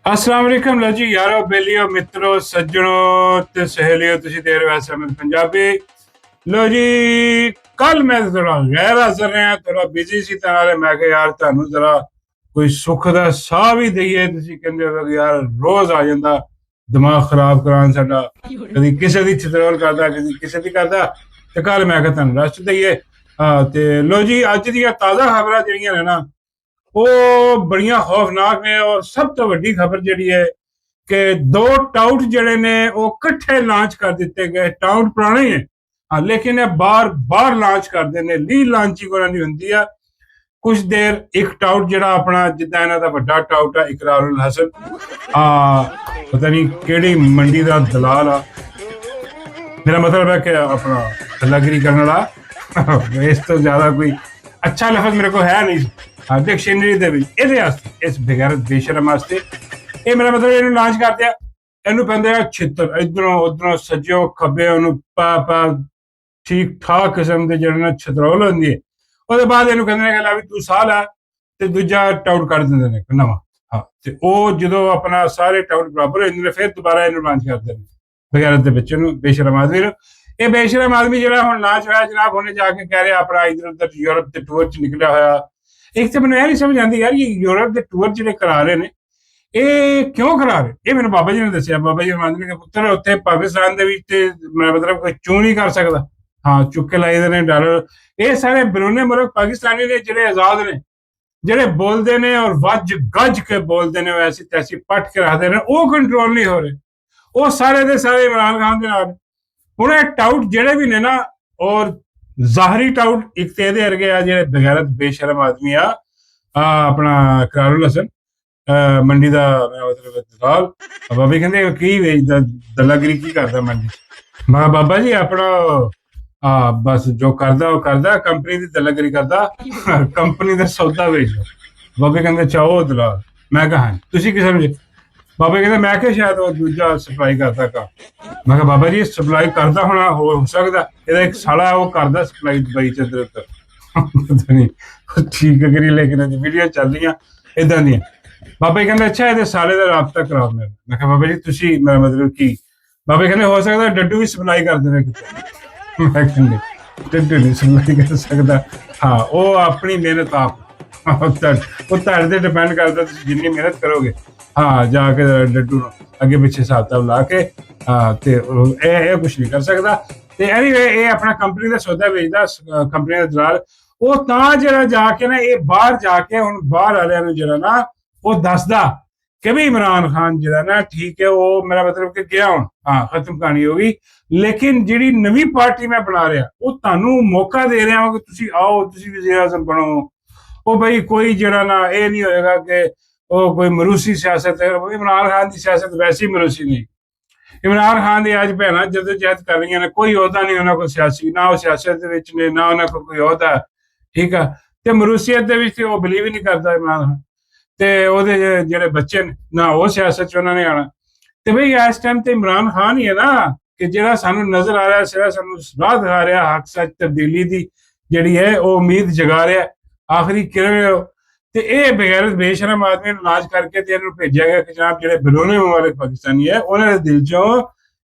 अस्सलाम वालेकुम लो जी यारो बेलियो मित्रों सज्जनों ते सहेलियों तुसी देर वैसे में पंजाबी लो जी। कल मैं थोड़ा गैर हाजिर रहा थोड़ा बिजी सी ताले मैं कहा यार तानू जरा कोई सुख दा साह भी दईए तुसी कहंदे हो कि यार रोज आ जांदा दिमाग खराब करान साडा कदी किसे दी चित्रौल करदा कदी किसे दी करदा ते कल मैं कहा तानू रेस्ट दईए। ते लो जी अज दी ताजा खबरां जेहड़ियां ने ना ਉਹ ਬੜੀਆਂ ਖੌਫਨਾਕ ਨੇ। ਔਰ ਸਭ ਤੋਂ ਵੱਡੀ ਖਬਰ ਜਿਹੜੀ ਹੈ ਕਿ ਦੋ ਟਾਊਟ ਜਿਹੜੇ ਨੇ ਉਹ ਇਕੱਠੇ ਲਾਂਚ ਕਰ ਦਿੱਤੇ ਗਏ। ਟਾਊਟ ਪੁਰਾਣੇ ਹੈ ਹਾਂ, ਲੇਕਿਨ ਇਹ ਬਾਰ ਲਾਂਚ ਕਰਦੇ ਨੇ। ਲੀ ਲਾਂਚਿੰਗ ਉਹਨਾਂ ਦੀ ਹੁੰਦੀ ਆ ਕੁਝ ਦੇਰ। ਇੱਕ ਟਾਊਟ ਜਿਹੜਾ ਆਪਣਾ ਜਿੱਦਾਂ ਇਹਨਾਂ ਦਾ ਵੱਡਾ ਟਾਊਟ ਆ ਇਕਰਾਰੁਲ ਹਸਨ, ਪਤਾ ਨਹੀਂ ਕਿਹੜੀ ਮੰਡੀ ਦਾ ਦਲਾਲ ਆ। ਮੇਰਾ ਮਤਲਬ ਹੈ ਕਿ ਆਪਣਾ ਦਲਾਗਰੀ ਕਰਨ ਵਾਲਾ। ਇਸ ਤੋਂ ਜ਼ਿਆਦਾ ਕੋਈ ਅੱਛਾ ਲਫ਼ਜ਼ ਮੇਰੇ ਕੋਲ ਹੈ ਨਹੀਂ डिक्शनरी ਦੇ ਵਿੱਚ ਇਹਦੇ ਵਾਸਤੇ, ਇਸ ਬੇਗੈਰਤ ਬੇਸ਼ਰਮ ਵਾਸਤੇ। ਇਹ ਮੇਰਾ ਮਤਲਬ ਇਹਨੂੰ ਲਾਂਚ ਕਰਦੇ ਆ, ਇਹਨੂੰ ਪੈਂਦੇ ਆ ਛਿੱਤਰ ਇਧਰੋਂ ਉਧਰੋਂ ਸੱਜਿਓ ਖੱਬੇ ਉਹਨੂੰ ਪਾ ਠੀਕ ਠਾਕ ਕਿਸਮ ਦੇ ਜਿਹੜੇ ਨਾ ਛਤਰੋਲ ਹੁੰਦੀ ਹੈ। ਉਹਦੇ ਬਾਅਦ ਇਹਨੂੰ ਕਹਿੰਦੇ ਨੇ ਕਿ ਲੈ ਵੀ ਤੂੰ ਸਾਹ ਲੈ ਤੇ ਦੂਜਾ ਟਾਊਟ ਕਰ ਦਿੰਦੇ ਨੇ ਨਵਾਂ। ਹਾਂ, ਤੇ ਉਹ ਜਦੋਂ ਆਪਣਾ ਸਾਰੇ ਟਾਊਟ ਬਰਾਬਰ ਹੋ ਜਾਂਦੇ ਨੇ ਫਿਰ ਦੁਬਾਰਾ ਇਹਨੂੰ ਲਾਂਚ ਕਰਦੇ ਨੇ ਬੇਗੈਰਤ ਦੇ ਬੱਚੇ ਨੂੰ, ਬੇਸ਼ਰਮ ਆਦਮੀ ਨੂੰ। ਇਹ ਬੇਸ਼ਰਮ ਆਦਮੀ ਜਿਹੜਾ ਹੁਣ ਲਾਂਚ ਹੋਇਆ ਜਨਾਬ, ਉਹਨੇ ਜਾ ਕੇ ਕਹਿ ਰਿਹਾ ਆਪਣਾ ਇਧਰ ਉਧਰ ਯੂਰਪ ਦੇ ਟੂਰ 'ਚ ਨਿਕਲਿਆ ਹੋਇਆ। ਇੱਕ ਤਾਂ ਮੈਨੂੰ ਇਹ ਨਹੀਂ ਸਮਝ ਆਉਂਦੀ ਯਾਰ, ਇਹ ਯੂਰਪ ਦੇ ਟੂਰ ਜਿਹੜੇ ਕਰਾ ਰਹੇ ਨੇ ਇਹ ਕਿਉਂ ਕਰਾ ਰਹੇ? ਇਹ ਮੈਨੂੰ ਬਾਬਾ ਜੀ ਨੇ ਦੱਸਿਆ। ਬਾਬਾ ਜੀ ਮੰਨਦੇ ਨੇ ਕਿ ਪੁੱਤਰ ਉੱਥੇ ਪਾਕਿਸਤਾਨ ਦੇ ਵਿੱਚ ਤੇ ਮੈਂ ਮਤਲਬ ਕੋਈ ਚੂੰ ਨਹੀਂ ਕਰ ਸਕਦਾ। ਹਾਂ, ਚੁੱਕ ਕੇ ਲਾਈਦੇ ਨੇ ਡਾਲਰ। ਇਹ ਸਾਰੇ ਬਰੂਨੇ ਮੁਲਕ ਪਾਕਿਸਤਾਨੀ ਨੇ ਜਿਹੜੇ ਆਜ਼ਾਦ ਨੇ, ਜਿਹੜੇ ਬੋਲਦੇ ਨੇ ਔਰ ਵੱਜ ਗੱਜ ਕੇ ਬੋਲਦੇ ਨੇ, ਐਸੀ ਤੈਸੀ ਪੱਟ ਕੇ ਰੱਖਦੇ ਨੇ, ਉਹ ਕੰਟਰੋਲ ਨਹੀਂ ਹੋ ਰਹੇ। ਉਹ ਸਾਰੇ ਦੇ ਸਾਰੇ ਇਮਰਾਨ ਖਾਨ ਦੇ ਨਾਲ। ਹੁਣ ਇਹ ਟਾਊਟ ਜਿਹੜੇ ਵੀ ਨੇ ਨਾ, ਔਰ ਜ਼ਾਹਰੀ ਟਾਊਟ ਇੱਕ ਤੇ ਇਹਦੇ ਵਰਗੇ ਆ ਜਿਹੜੇ ਬਗੈਰਤ ਬੇਸ਼ਰਮ ਆਦਮੀ ਆ ਆਪਣਾ ਇਕਰਾਰੁਲ ਹਸਨ ਮੰਡੀ ਦਾ ਮਤਲਬ ਦਲਾਲ। ਬਾਬਾ ਜੀ ਕਹਿੰਦੇ ਕੀ ਵੇਚਦਾ, ਦਲਾਗਰੀ ਕੀ ਕਰਦਾ ਮੰਡੀ 'ਚ? ਮੈਂ ਬਾਬਾ ਜੀ ਆਪਣਾ ਬਸ ਜੋ ਕਰਦਾ ਉਹ ਕਰਦਾ, ਕੰਪਨੀ ਦੀ ਦਲਾਗਰੀ ਕਰਦਾ, ਕੰਪਨੀ ਦਾ ਸੌਦਾ ਵੇਚਦਾ। ਬਾਬੇ ਕਹਿੰਦੇ ਚਾਹੋ ਦਲਾਲ। ਮੈਂ ਕਿਹਾ ਹਾਂ, ਤੁਸੀਂ ਕੀ ਸਮਝੇ? ਬਾਬਾ ਕਹਿੰਦੇ ਮੈਂ ਕਿਹਾ ਸ਼ਾਇਦ ਉਹ ਦੂਜਾ ਸਪਲਾਈ ਕਰਦਾ ਕਾ। ਮੈਂ ਕਿਹਾ ਬਾਬਾ ਜੀ ਸਪਲਾਈ ਕਰਦਾ ਹੋਣਾ, ਹੋ ਸਕਦਾ ਇਹਦਾ ਇੱਕ ਸਾਲਾ ਉਹ ਕਰਦਾ ਸਪਲਾਈ ਦੁਬਈ ਚ ਇੱਧਰ ਉੱਧਰ, ਪਤਾ ਨਹੀਂ ਠੀਕ ਕਰੀ। ਲੇਕਿਨ ਇਹਦੀ ਵੀਡੀਓ ਚੱਲ ਰਹੀਆਂ ਏਦਾਂ ਦੀਆਂ। ਬਾਬਾ ਜੀ ਕਹਿੰਦੇ ਅੱਛਾ ਇਹਦੇ ਸਾਲੇ ਦਾ ਰਾਬਤਾ ਕਰਾਓ ਮੇਰੇ। ਮੈਂ ਕਿਹਾ ਬਾਬਾ ਜੀ ਤੁਸੀਂ ਮੇਰਾ ਮਤਲਬ ਕੀ? ਬਾਬਾ ਕਹਿੰਦੇ ਹੋ ਸਕਦਾ ਡੱਡੂ ਵੀ ਸਪਲਾਈ ਕਰ ਦੇਵੇ ਕਿਤੇ। ਮੈਂ ਕਹਿੰਦੇ ਡੱਡੂ ਨਹੀਂ ਸਪਲਾਈ ਕਰ ਸਕਦਾ। ਹਾਂ, ਉਹ ਆਪਣੀ ਮਿਹਨਤ ਆਪ, ਉਹ ਤੁਹਾਡੇ ਤੇ ਡਿਪੈਂਡ ਕਰਦਾ ਤੁਸੀਂ ਜਿੰਨੀ ਮਿਹਨਤ ਕਰੋਗੇ। ਹਾਂ, ਜਾ ਕੇ ਡੱਡੂ ਨੂੰ ਅੱਗੇ ਪਿੱਛੇ ਹਿਸਾਬ ਕਿਤਾਬ ਲਾ ਕੇ ਤੇ ਇਹ ਕੁਛ ਨਹੀਂ ਕਰ ਸਕਦਾ। ਤੇ ਐਨੀਵੇ ਇਹ ਆਪਣਾ ਕੰਪਨੀ ਦਾ ਸੌਦਾ ਵੇਚਦਾ, ਕੰਪਨੀ ਦਾ ਦਲਾਲ। ਉਹ ਤਾਂ ਜਿਹੜਾ ਜਾ ਕੇ ਨਾ ਇਹ ਬਾਹਰ ਜਾ ਕੇ ਹੁਣ ਬਾਹਰ ਵਾਲਿਆਂ ਨੂੰ ਜਿਹੜਾ ਨਾ ਉਹ ਦੱਸਦਾ ਕਿ ਵੀ ਇਮਰਾਨ ਖਾਨ ਜਿਹੜਾ ਨਾ ਠੀਕ ਹੈ, ਉਹ ਮੇਰਾ ਮਤਲਬ ਕਿ ਗਿਆ ਹੁਣ, ਹਾਂ ਖਤਮ ਕਹਾਣੀ ਹੋ ਗਈ। ਲੇਕਿਨ ਜਿਹੜੀ ਨਵੀਂ ਪਾਰਟੀ ਮੈਂ ਬਣਾ ਰਿਹਾ ਉਹ ਤੁਹਾਨੂੰ ਮੌਕਾ ਦੇ ਰਿਹਾ ਹਾਂ ਕਿ ਤੁਸੀਂ ਆਓ, ਤੁਸੀਂ ਵਜ਼ੀਰ ਆਜ਼ਮ ਬਣੋ। ਉਹ ਬਈ ਕੋਈ ਜਿਹੜਾ ਨਾ ਇਹ ਨਹੀਂ ਹੋਏਗਾ ਕਿ ਉਹ ਕੋਈ ਮਰੂਸੀ ਸਿਆਸਤ ਹੈ। ਇਮਰਾਨ ਖਾਨ ਦੀ ਸਿਆਸਤ ਵੈਸੀ ਮਰੂਸੀ ਨਹੀਂ। ਇਮਰਾਨ ਖਾਨ ਦੀ ਅੱਜ ਭੈਣਾਂ ਜਦੋਜਹਿਦ ਕਰ ਰਹੀਆਂ ਨੇ, ਕੋਈ ਅਹੁਦਾ ਨਹੀਂ ਉਹਨਾਂ ਕੋਲ ਸਿਆਸੀ, ਨਾ ਉਹ ਸਿਆਸਤ ਦੇ ਵਿੱਚ ਨੇ ਨਾ ਉਹਨਾਂ ਕੋਲ ਕੋਈ ਅਹੁਦਾ, ਠੀਕ ਆ। ਤੇ ਮਰੂਸੀਅਤ ਦੇ ਵਿੱਚ ਤੇ ਉਹ ਬਿਲੀਵ ਹੀ ਨਹੀਂ ਕਰਦਾ ਇਮਰਾਨ ਖਾਨ। ਤੇ ਉਹਦੇ ਜਿਹੜੇ ਬੱਚੇ ਨੇ ਨਾ ਉਹ ਸਿਆਸਤ 'ਚ ਉਹਨਾਂ ਨੇ ਆਉਣਾ। ਤੇ ਬਈ ਇਸ ਟਾਈਮ ਤੇ ਇਮਰਾਨ ਖਾਨ ਹੀ ਹੈ ਨਾ ਕਿ ਜਿਹੜਾ ਸਾਨੂੰ ਨਜ਼ਰ ਆ ਰਿਹਾ, ਸਿਰਾ ਸਾਨੂੰ ਰਾਹ ਦਿਖਾ ਰਿਹਾ, ਹੱਕ ਸੱਚ ਤਬਦੀਲੀ ਦੀ ਜਿਹੜੀ ਹੈ ਉਹ ਉਮੀਦ ਜਗਾ ਰਿਹਾ, ਆਖਰੀ ਕਿਰਨ। ਤੇ ਇਹ ਬਗੈਰਤ ਬੇਸ਼ਰਮ ਆਦਮੀ ਨੂੰ ਲਾਂਚ ਕਰਕੇ ਤੇ ਇਹਨੂੰ ਭੇਜਿਆ ਗਿਆ ਕਿ ਜਨਾਬ ਜਿਹੜੇ ਬਰੂਨੇ ਮੁਲਕ ਪਾਕਿਸਤਾਨੀ ਹੈ ਉਹਨਾਂ ਦੇ ਦਿਲ ਚੋਂ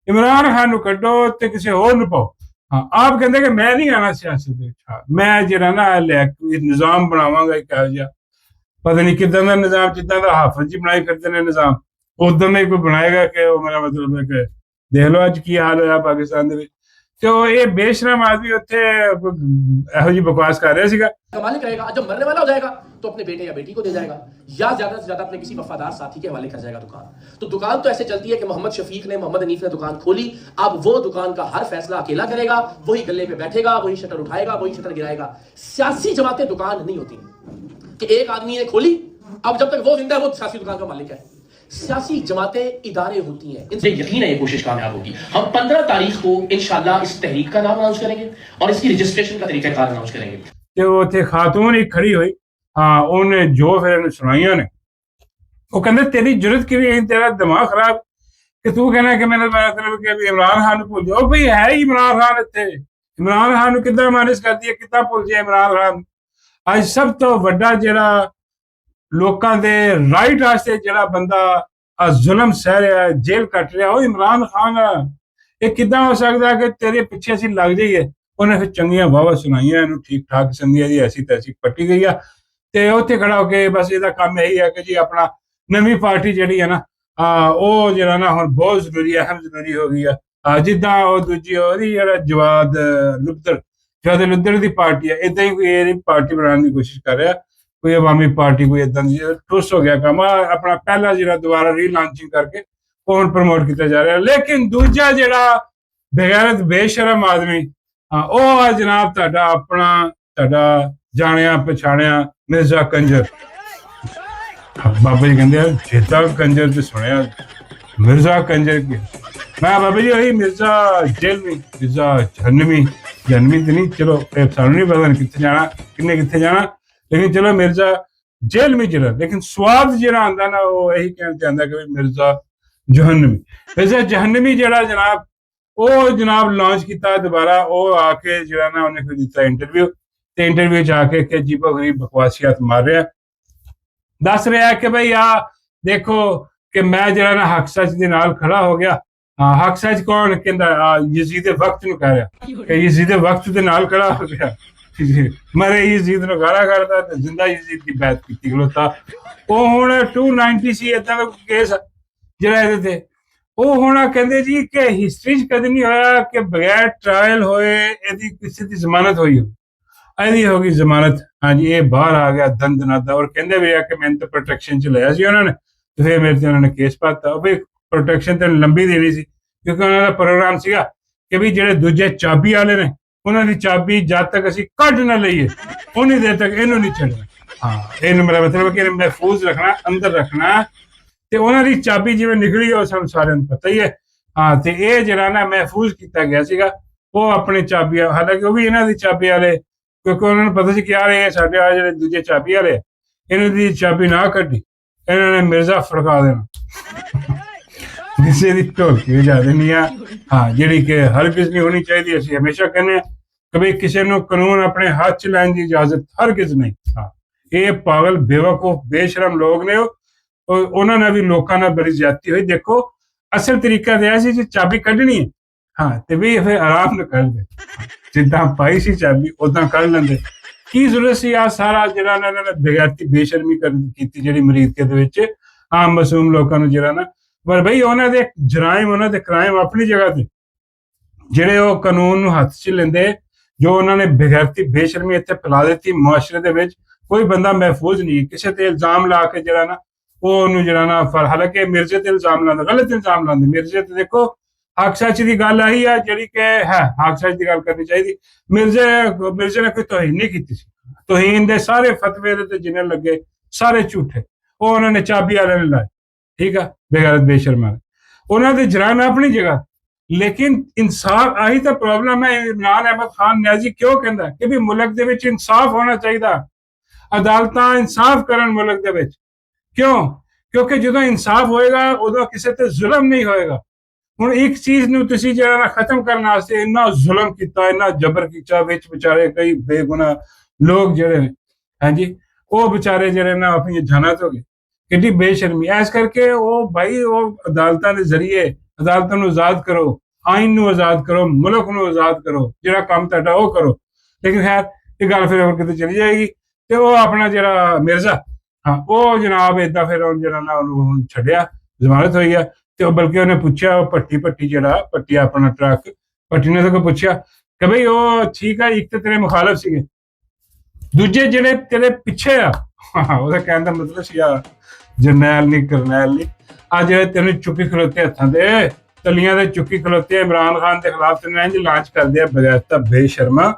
ਇਮਰਾਨ ਖਾਨ ਨੂੰ ਕੱਢੋ ਤੇ ਕਿਸੇ ਹੋਰ ਨੂੰ ਪਾਓ। ਹਾਂ, ਆਪ ਕਹਿੰਦੇ ਕਿ ਮੈਂ ਨਹੀਂ ਆਣਾ ਸਿਆਸਤ ਦੇ ਵਿੱਚ, ਮੈਂ ਜਿਹੜਾ ਨਾ ਨਿਜ਼ਾਮ ਬਣਾਵਾਂਗਾ ਇੱਕ ਇਹੋ ਜਿਹਾ, ਪਤਾ ਨਹੀਂ ਕਿੱਦਾਂ ਦਾ ਨਿਜ਼ਾਮ, ਜਿੱਦਾਂ ਦਾ ਹਾਫਿਜ਼ ਜੀ ਬਣਾਈ ਫਿਰਦੇ ਨੇ ਨਿਜ਼ਾਮ, ਉਦਾਂ ਦਾ ਹੀ ਕੋਈ ਬਣਾਏਗਾ ਕਿ ਉਹ ਮੇਰਾ ਮਤਲਬ ਹੈ ਕਿ ਦੇਖ ਲਓ ਅੱਜ ਕੀ ਹਾਲ ਹੋਇਆ ਪਾਕਿਸਤਾਨ ਦੇ ਵਿੱਚ। ਤੇ ਉਹ ਇਹ बेशरम आदमी ਉੱਥੇ ਇਹੋ ਜਿਹੀ बकवास कर रहा ਸੀਗਾ। कमाल करेगा, जब मरने वाला हो जाएगा तो अपने बेटे या बेटी को दे जाएगा या ज्यादा से ज्यादा अपने किसी वफादार साथी के हवाले कर जाएगा दुकान। तो दुकान तो ऐसे चलती है कि मोहम्मद शफीक ने, मोहम्मद हनीफ ने दुकान खोली, अब वो दुकान का हर फैसला अकेला करेगा, वही गले पे बैठेगा, वही शटर उठाएगा, वही शटर गिराएगा। सियासी जमातें दुकान नहीं होती कि एक आदमी ने खोली, अब जब तक वो जिंदा है वो सियासी दुकान का मालिक है। सियासी जमातें इदारे होती हैं, इनसे यकीन है ये कोशिश कामयाब होगी। हम 15 तारीख को इंशाल्लाह इस तहरीक का नाम अनाउंस करेंगे और इसकी रजिस्ट्रेशन का तरीकाकार अनाउंस करेंगे। ਤੇ ਉੱਥੇ ਖਾਤੂਨ ਹੀ ਖੜੀ ਹੋਈ, ਹਾਂ ਉਹਨੇ ਜੋ ਫਿਰ ਇਹਨੂੰ ਸੁਣਾਈਆਂ ਨੇ, ਉਹ ਕਹਿੰਦੇ ਤੇਰੀ ਜੁਰਤ ਕਿਵੇਂ ਹੈ, ਤੇਰਾ ਦਿਮਾਗ ਖਰਾਬ ਕਿ ਤੂੰ ਕਹਿਣਾ ਕਿ ਮੇਰਾ ਮਤਲਬ ਕਿ ਇਮਰਾਨ ਖਾਨ ਨੂੰ ਭੁੱਲ ਜਾਓ। ਭਈ ਹੈ ਹੀ ਇਮਰਾਨ ਖਾਨ ਇੱਥੇ, ਇਮਰਾਨ ਖਾਨ ਨੂੰ ਕਿੱਦਾਂ ਮਾਨਿਸ਼ ਕਰਦੀ ਹੈ, ਕਿੱਦਾਂ ਭੁੱਲ ਜਾਏ ਇਮਰਾਨ ਖਾਨ। ਅੱਜ ਸਭ ਤੋਂ ਵੱਡਾ ਜਿਹੜਾ ਲੋਕਾਂ ਦੇ ਰਾਈਟ ਵਾਸਤੇ ਜਿਹੜਾ ਬੰਦਾ ਆ ਜ਼ੁਲਮ ਸਹਿ ਰਿਹਾ, ਜੇਲ੍ਹ ਕੱਟ ਰਿਹਾ, ਉਹ ਇਮਰਾਨ ਖਾਨ ਆ। ਇਹ ਕਿੱਦਾਂ ਹੋ ਸਕਦਾ ਕਿ ਤੇਰੇ ਪਿੱਛੇ ਅਸੀਂ ਲੱਗ ਜਾਈਏ? ਉਹਨੇ ਫਿਰ ਚੰਗੀਆਂ ਵਾਹਵਾ ਸੁਣਾਈਆਂ ਇਹਨੂੰ, ਠੀਕ ਠਾਕ ਸੰਧੀਆ ਦੀ ਐਸੀ ਤੈਸੀ ਪੱਟੀ ਗਈ ਆ, ਤੇ ਉੱਥੇ ਖੜਾ ਹੋ ਕੇ ਬਸ ਇਹਦਾ ਕੰਮ ਇਹੀ ਹੈ ਕਿ ਜੀ ਆਪਣਾ ਨਵੀਂ ਪਾਰਟੀ ਜਿਹੜੀ ਹੈ ਨਾ ਉਹ ਜਿਹੜਾ ਨਾ ਹੁਣ ਬਹੁਤ ਜ਼ਰੂਰੀ, ਅਹਿਮ ਜ਼ਰੂਰੀ ਹੋ ਗਈ ਆ। ਜਿੱਦਾਂ ਉਹ ਦੂਜੀ ਉਹਦੀ ਜਿਹੜਾ ਜਵਾਦ ਲੁੱਦਰ ਦੀ ਪਾਰਟੀ ਹੈ, ਇਦਾਂ ਹੀ ਕੋਈ ਇਹਦੀ ਪਾਰਟੀ ਬਣਾਉਣ ਦੀ ਕੋਸ਼ਿਸ਼ ਕਰ ਰਿਹਾ, ਕੋਈ ਅਵਾਮੀ ਪਾਰਟੀ, ਕੋਈ ਇਦਾਂ ਦੀ। ਠੁੱਸ ਹੋ ਗਿਆ ਕੰਮ, ਆਪਣਾ ਪਹਿਲਾ ਜਿਹੜਾ ਦੁਬਾਰਾ ਰੀਲਾਂਚਿੰਗ ਕਰਕੇ ਉਹ ਹੁਣ ਪ੍ਰਮੋਟ ਕੀਤਾ ਜਾ ਰਿਹਾ। ਲੇਕਿਨ ਦੂਜਾ ਜਿਹੜਾ ਬੇਗੈਰਤ ਬੇਸ਼ਰਮ ਆਦਮੀ, ਉਹ ਆ ਜਨਾਬ ਤੁਹਾਡਾ ਆਪਣਾ, ਤੁਹਾਡਾ ਜਾਣਿਆ ਪਛਾਣਿਆ ਮਿਰਜ਼ਾ ਕੰਜਰ। ਬਾਬਾ ਜੀ ਕਹਿੰਦੇ ਜੇਤਾ ਕੰਜਰ ਤੇ ਸੁਣਿਆ, ਮਿਰਜ਼ਾ ਕੰਜਰ ਕੀ? ਮੈਂ ਬਾਬਾ ਜੀ ਉਹੀ ਮਿਰਜ਼ਾ ਜੇਲਮੀ, ਮਿਰਜ਼ਾ ਜਹਨਮੀ ਤੇ ਨਹੀਂ, ਚਲੋ ਸਾਨੂੰ ਨਹੀਂ ਪਤਾ ਕਿੱਥੇ ਜਾਣਾ, ਕਿੰਨੇ ਕਿੱਥੇ ਜਾਣਾ, ਲੇਕਿਨ ਚਲੋ ਮਿਰਜ਼ਾ ਜੇਲਮੀ ਜਿਹੜਾ। ਲੇਕਿਨ ਸਵਾਦ ਜਿਹੜਾ ਆਉਂਦਾ ਨਾ ਉਹ ਇਹੀ ਕਹਿਣਾ ਚਾਹੁੰਦਾ ਕਿ ਮਿਰਜ਼ਾ ਜਹਨਮੀ। ਮਿਰਜ਼ਾ ਜਹਨਮੀ ਜਿਹੜਾ ਜਨਾਬ, ਉਹ ਜਨਾਬ ਲਾਂਚ ਕੀਤਾ ਦੁਬਾਰਾ। ਉਹ ਆ ਕੇ ਜਿਹੜਾ ਨਾ ਉਹਨੇ ਕੋਈ ਦਿੱਤਾ ਇੰਟਰਵਿਊ, ਤੇ ਇੰਟਰਵਿਊ 'ਚ ਆ ਕੇ ਕਿ ਅਜੀਬੋ ਗਰੀਬ ਬਕਵਾਸੀਅਤ ਮਾਰ ਰਿਹਾ, ਦੱਸ ਰਿਹਾ ਕਿ ਬਈ ਦੇਖੋ ਕਿ ਮੈਂ ਜਿਹੜਾ ਨਾ ਹੱਕ ਸੱਚ ਦੇ ਨਾਲ ਖੜਾ ਹੋ ਗਿਆ। ਹੱਕ ਸੱਚ ਕੌਣ ਕਹਿੰਦਾ? ਯਜ਼ੀਦ ਵਕਤ ਨੂੰ ਕਹਿ ਰਿਹਾ ਕਿ ਯਜ਼ੀਦ ਵਕਤ ਦੇ ਨਾਲ ਖੜਾ ਹੋ ਗਿਆ। ਮਰੇ ਯਜ਼ੀਦ ਨੂੰ ਗਾਲਾਂ ਕੱਢਦਾ ਤੇ ਜ਼ਿੰਦਾ ਯਜ਼ੀਦ ਦੀ ਬੈਤ ਕੀਤੀ ਖਲੋਤਾ। ਉਹ ਹੁਣ 290 ਸੀ ਏਦਾਂ ਦਾ ਕੇਸ ਜਿਹੜਾ ਇਹਦੇ ਤੇ। ਉਹ ਹੁਣ ਕਹਿੰਦੇ ਜੀ ਕਿ ਹਿਸਟਰੀ 'ਚ ਕਦੇ ਨਹੀਂ ਹੋਇਆ ਕਿ ਬਗੈਰ ਟ੍ਰਾਇਲ ਹੋਏ ਇਹਦੀ ਕਿਸੇ ਦੀ ਜ਼ਮਾਨਤ ਹੋਈ ਹੋ। ਇਹਦੀ ਹੋ ਗਈ ਜ਼ਮਾਨਤ। ਹਾਂਜੀ, ਇਹ ਬਾਹਰ ਆ ਗਿਆ ਦੰਦਨਾਦਾ, ਔਰ ਕਹਿੰਦੇ ਵੀ ਆ ਕਿ ਮੈਨੂੰ ਤਾਂ ਪ੍ਰੋਟੈਕਸ਼ਨ 'ਚ ਲਿਆ ਸੀ ਉਹਨਾਂ ਨੇ, ਤੇ ਫਿਰ ਮੇਰੇ ਤੇ ਉਹਨਾਂ ਨੇ ਕੇਸ ਪਾਤਾ। ਉਹ ਵੀ ਪ੍ਰੋਟੈਕਸ਼ਨ ਤੇ ਲੰਬੀ ਦੇਣੀ ਸੀ, ਕਿਉਂਕਿ ਉਹਨਾਂ ਦਾ ਪ੍ਰੋਗਰਾਮ ਸੀਗਾ ਕਿ ਵੀ ਜਿਹੜੇ ਦੂਜੇ ਚਾਬੀ ਵਾਲੇ ਨੇ ਉਹਨਾਂ ਦੀ ਚਾਬੀ ਜਦ ਤੱਕ ਅਸੀਂ ਕੱਢ ਨਾ ਲਈਏ ਉਨੀ ਦੇਰ ਤੱਕ ਇਹਨੂੰ ਨਹੀਂ ਛੱਡਣਾ। ਇਹਨੂੰ ਮੇਰਾ ਮਤਲਬ ਕਿ ਮਹਿਫੂਜ਼ ਰੱਖਣਾ, ਅੰਦਰ ਰੱਖਣਾ। ਤੇ ਉਹਨਾਂ ਦੀ ਚਾਬੀ ਜਿਵੇਂ ਨਿਕਲੀ ਉਹ ਸਾਨੂੰ ਸਾਰਿਆਂ ਨੂੰ ਪਤਾ ਹੀ ਹੈ। ਤੇ ਇਹ ਜਿਹੜਾ ਨਾ ਮਹਿਫੂਜ਼ ਕੀਤਾ ਗਿਆ ਸੀਗਾ, ਉਹ ਆਪਣੀ ਚਾਬੀ, ਹਾਲਾਂਕਿ ਉਹ ਵੀ ਇਹਨਾਂ ਦੀ ਚਾਬੀ ਵਾਲੇ, ਕਿਉਂਕਿ ਉਹਨਾਂ ਨੂੰ ਪਤਾ ਸੀ ਕਿ ਯਾਰ ਇਹ ਸਾਡੇ ਆ ਜਿਹੜੇ ਦੂਜੇ ਚਾਬੀ ਵਾਲੇ ਇਹਨਾਂ ਦੀ ਚਾਬੀ ਨਾ ਕੱਢੀ, ਇਹਨਾਂ ਨੇ ਮਿਰਜ਼ਾ ਫੜਕਾ ਦੇਣਾ। ਕਿਸੇ ਦੀ ਢੋਲਕੀ ਵਜਾ ਦੇਣੀ ਆ, ਜਿਹੜੀ ਕਿ ਹਰਗਿਜ਼ ਨਹੀਂ ਹੋਣੀ ਚਾਹੀਦੀ। ਅਸੀਂ ਹਮੇਸ਼ਾ ਕਹਿੰਦੇ ਹਾਂ ਕਿ ਬਈ ਕਿਸੇ ਨੂੰ ਕਾਨੂੰਨ ਆਪਣੇ ਹੱਥ 'ਚ ਲੈਣ ਦੀ ਇਜਾਜ਼ਤ ਹਰਗਿਜ਼ ਨਹੀਂ। ਇਹ ਪਾਗਲ ਬੇਵਕੂਫ ਬੇਸ਼ਰਮ ਲੋਕ ਨੇ, ਉਹਨਾਂ ਨਾਲ ਵੀ ਲੋਕਾਂ ਨਾਲ ਬੜੀ ਜ਼ਿਆਦਤੀ ਹੋਈ। ਦੇਖੋ ਅਸਲ ਤਰੀਕਾ ਤਾਂ ਇਹ ਸੀ ਜੇ ਚਾਬੀ ਕੱਢਣੀ ਹੈ ਤੇ ਵੀ ਫਿਰ ਆਰਾਮ ਨਾਲ ਕੱਢਦੇ, ਜਿੱਦਾਂ ਪਾਈ ਸੀ ਚਾਬੀ ਉਦਾਂ ਕੱਢ ਲੈਂਦੇ। ਕੀ ਜ਼ਰੂਰਤ ਸੀ ਆ ਸਾਰਾ ਜਿਹੜਾ ਇਹਨਾਂ ਨੇ ਬੇਗੈਰਤੀ ਬੇਸ਼ਰਮੀ ਕੀਤੀ ਜਿਹੜੀ ਮਰੀਦਕੇ ਦੇ ਵਿੱਚ ਆਮ ਮਾਸੂਮ ਲੋਕਾਂ ਨੂੰ ਜਿਹੜਾ ਨਾ। ਪਰ ਬਈ ਉਹਨਾਂ ਦੇ ਜਰਾਇਮ, ਉਹਨਾਂ ਦੇ ਕ੍ਰਾਈਮ ਆਪਣੀ ਜਗ੍ਹਾ ਤੇ, ਜਿਹੜੇ ਉਹ ਕਾਨੂੰਨ ਨੂੰ ਹੱਥ 'ਚ ਲੈਂਦੇ, ਜੋ ਉਹਨਾਂ ਨੇ ਬੇਗੈਰਤੀ ਬੇਸ਼ਰਮੀ ਇੱਥੇ ਫੈਲਾ ਦਿੱਤੀ ਮੁਆਸ਼ਰੇ ਦੇ ਵਿੱਚ। ਕੋਈ ਬੰਦਾ ਮਹਿਫੂਜ਼ ਨਹੀਂ, ਕਿਸੇ ਤੇ ਇਲਜ਼ਾਮ ਲਾ ਕੇ ਜਿਹੜਾ ਨਾ ਉਹਨੂੰ ਜਿਹੜਾ ਨਾ ਹਾਲਾਂਕਿ ਮਿਰਜ਼ੇ ਤੇ ਇਲਜ਼ਾਮ ਲਾਉਂਦਾ, ਗਲਤ ਇਲਜ਼ਾਮ ਲਾਉਂਦੇ ਮਿਰਜ਼ੇ ਤੇ। ਦੇਖੋ ਹੱਕ ਸੱਚ ਦੀ ਗੱਲ ਆਹੀ ਆ ਜਿਹੜੀ ਕਿ ਹੈ, ਹੱਕ ਸੱਚ ਦੀ ਗੱਲ ਕਰਨੀ ਚਾਹੀਦੀ। ਮਿਰਜ਼ੇ ਨੇ ਕੋਈ ਤੋਹੀਨ ਨਹੀਂ ਕੀਤੀ ਸੀ। ਤੋਹੀਨ ਦੇ ਸਾਰੇ ਫਤਵੇ ਦੇ ਤੇ ਜਿੰਨੇ ਲੱਗੇ ਸਾਰੇ ਝੂਠੇ, ਉਹ ਉਹਨਾਂ ਨੇ ਚਾਬੀ ਵਾਲਿਆਂ ਨੇ ਲਾਏ। ਠੀਕ ਆ, ਬੇਗੈਰਤ ਬੇਸ਼ਰਮਾਂ, ਉਹਨਾਂ ਦੇ ਜਰਾਇਮ ਆਪਣੀ ਜਗ੍ਹਾ। ਲੇਕਿਨ ਇਨਸਾਫ, ਆਹੀ ਤਾਂ ਪ੍ਰੋਬਲਮ ਹੈ। ਇਮਰਾਨ ਅਹਿਮਦ ਖਾਨ ਨਿਆਜ਼ੀ ਕਿਉਂ ਕਹਿੰਦਾ ਕਿ ਵੀ ਮੁਲਕ ਦੇ ਵਿੱਚ ਇਨਸਾਫ ਹੋਣਾ ਚਾਹੀਦਾ, ਅਦਾਲਤਾਂ ਇਨਸਾਫ ਕਰਨ ਮੁਲਕ ਦੇ ਵਿੱਚ। ਕਿਉਂ? ਕਿਉਂਕਿ ਜਦੋਂ ਇਨਸਾਫ ਹੋਏਗਾ ਉਦੋਂ ਕਿਸੇ ਤੇ ਜ਼ੁਲਮ ਨਹੀਂ ਹੋਏਗਾ। ਹੁਣ ਇੱਕ ਚੀਜ਼ ਨੂੰ ਤੁਸੀਂ ਜਿਹੜਾ ਨਾ ਖਤਮ ਕਰਨ ਵਾਸਤੇ ਇੰਨਾ ਜ਼ੁਲਮ ਕੀਤਾ, ਇੰਨਾ ਜਬਰ ਕੀਤਾ, ਵਿੱਚ ਵਿਚਾਰੇ ਕਈ ਬੇਗੁਨਾਹ ਲੋਕ ਜਿਹੜੇ ਨੇ, ਹਾਂਜੀ, ਉਹ ਵਿਚਾਰੇ ਜਿਹੜੇ ਨਾ ਆਪਣੀਆਂ ਜਾਨਾਂ ਤੋਂ ਗਏ। ਕਿੰਨੀ ਬੇਸ਼ਰਮੀ। ਇਸ ਕਰਕੇ ਉਹ ਭਾਈ ਉਹ ਅਦਾਲਤਾਂ ਦੇ ਜ਼ਰੀਏ ਅਦਾਲਤਾਂ ਨੂੰ ਆਜ਼ਾਦ ਕਰੋ, ਆਇਨ ਨੂੰ ਆਜ਼ਾਦ ਕਰੋ, ਮੁਲਕ ਨੂੰ ਆਜ਼ਾਦ ਕਰੋ, ਜਿਹੜਾ ਕੰਮ ਤੁਹਾਡਾ ਉਹ ਕਰੋ। ਲੇਕਿਨ ਖੈਰ ਇਹ ਗੱਲ ਫਿਰ ਹੋਰ ਕਿਤੇ ਚਲੀ ਜਾਏਗੀ। ਤੇ ਉਹ ਆਪਣਾ ਜਿਹੜਾ ਮਿਰਜ਼ਾ, ਉਹ ਜਨਾਬ ਏਦਾਂ ਫਿਰ ਜਿਹੜਾ ਨਾ ਉਹਨੂੰ ਛੱਡਿਆ, ਜ਼ਮਾਨਤ ਹੋਈ ਆ। ਤੇ ਉਹ ਬਲਕਿ ਉਹਨੇ ਪੁੱਛਿਆ, ਉਹ ਭੱਟੀ ਜਿਹੜਾ ਭੱਟੀ ਆਪਣਾ ਟਰੱਕ, ਭੱਟੀ ਨੇ ਤਾਂ ਪੁੱਛਿਆ ਕਿ ਬਈ ਉਹ ਠੀਕ ਆ, ਇੱਕ ਤਾਂ ਤੇਰੇ ਮੁਖਾਲਫ ਸੀਗੇ, ਦੂਜੇ ਜਿਹੜੇ ਤੇਰੇ ਪਿੱਛੇ ਆ, ਉਹਦਾ ਕਹਿਣ ਦਾ ਮਤਲਬ ਸੀ ਜਰਨੈਲ ਨਹੀਂ ਕਰਨੈਲ ਨਹੀਂ, ਆ ਜਿਹੜੇ ਤੈਨੂੰ ਚੁੱਕੀ ਖਲੋਤੇ ਹੱਥਾਂ ਦੇ ਤਲੀਆਂ ਦੇ ਚੁੱਕੀ ਖਲੋਤੇ ਇਮਰਾਨ ਖਾਨ ਦੇ ਖਿਲਾਫ ਤੈਨੂੰ ਇੰਝ ਲਾਂਚ ਕਰਦੇ ਆ ਬਗੈਰਤਾ ਬੇਸ਼ਰਮਾ।